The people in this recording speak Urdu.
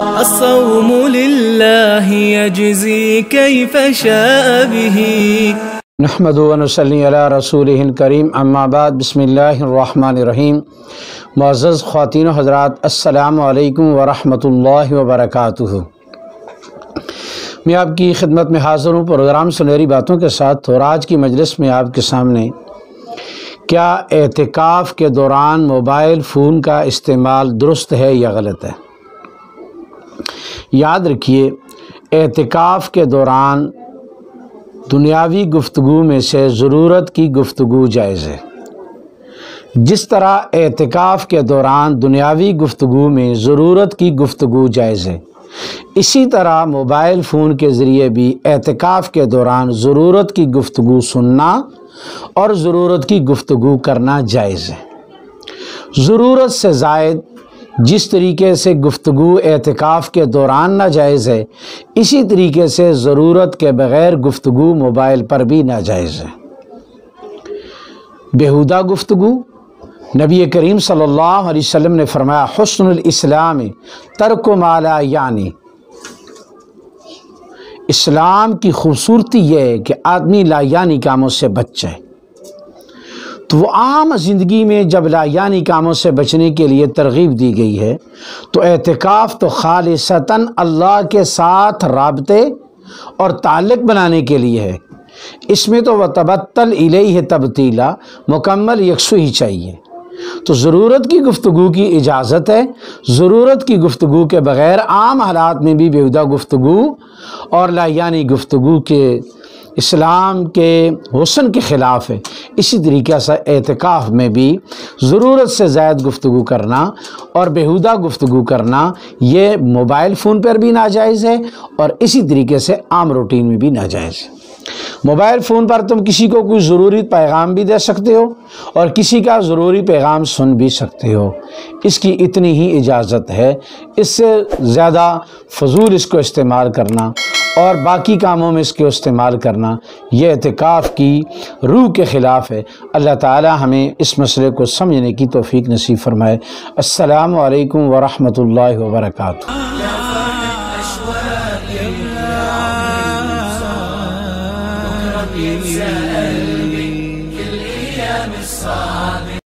الصوم لله يجزي كيف شاء به نحمد و نصلی علی رسولہ الکریم اما بعد بسم اللہ الرحمن الرحیم۔ معزز خواتین و حضرات، السلام علیکم ورحمۃ اللہ وبرکاتہ۔ میں آپ کی خدمت میں حاضر ہوں پروگرام سنہری باتوں کے ساتھ، اور آج کی مجلس میں آپ کے سامنے کیا اعتکاف کے دوران موبائل فون کا استعمال درست ہے یا غلط ہے؟ یاد رکھیے، اعتکاف کے دوران دنیاوی گفتگو میں سے ضرورت کی گفتگو جائز ہے۔ جس طرح اعتکاف کے دوران دنیاوی گفتگو میں ضرورت کی گفتگو جائز ہے، اسی طرح موبائل فون کے ذریعے بھی اعتکاف کے دوران ضرورت کی گفتگو سننا اور ضرورت کی گفتگو کرنا جائز ہے۔ ضرورت سے زائد جس طریقے سے گفتگو اعتکاف کے دوران ناجائز ہے، اسی طریقے سے ضرورت کے بغیر گفتگو موبائل پر بھی ناجائز ہے۔ بیہودہ گفتگو، نبی کریم صلی اللہ علیہ وسلم نے فرمایا، حسن الاسلام ترک ما لا یعنی۔ اسلام کی خوبصورتی یہ ہے کہ آدمی لا یعنی کاموں سے بچ جائے۔ تو وہ عام زندگی میں جب لا یعنی کاموں سے بچنے کے لیے ترغیب دی گئی ہے، تو اعتکاف تو خالصتاً اللہ کے ساتھ رابطے اور تعلق بنانے کے لیے ہے۔ اس میں تو وَتَبَتَّلْ إِلَيْهِ تَبْتِيلًا مکمل یکسو ہی چاہیے۔ تو ضرورت کی گفتگو کی اجازت ہے، ضرورت کی گفتگو کے بغیر عام حالات میں بھی بیہودہ گفتگو اور لا یعنی گفتگو کے اسلام کے حسن کے خلاف ہے۔ اسی طریقے سے اعتکاف میں بھی ضرورت سے زائد گفتگو کرنا اور بیہودہ گفتگو کرنا یہ موبائل فون پر بھی ناجائز ہے، اور اسی طریقے سے عام روٹین میں بھی ناجائز ہے۔ موبائل فون پر تم کسی کو کوئی ضروری پیغام بھی دے سکتے ہو اور کسی کا ضروری پیغام سن بھی سکتے ہو، اس کی اتنی ہی اجازت ہے۔ اس سے زیادہ فضول اس کو استعمال کرنا اور باقی کاموں میں اس کو استعمال کرنا یہ اعتکاف کی روح کے خلاف ہے۔ اللہ تعالی ہمیں اس مسئلے کو سمجھنے کی توفیق نصیب فرمائے۔ السلام علیکم ورحمۃ اللہ وبرکاتہ۔ كل أيام الصعب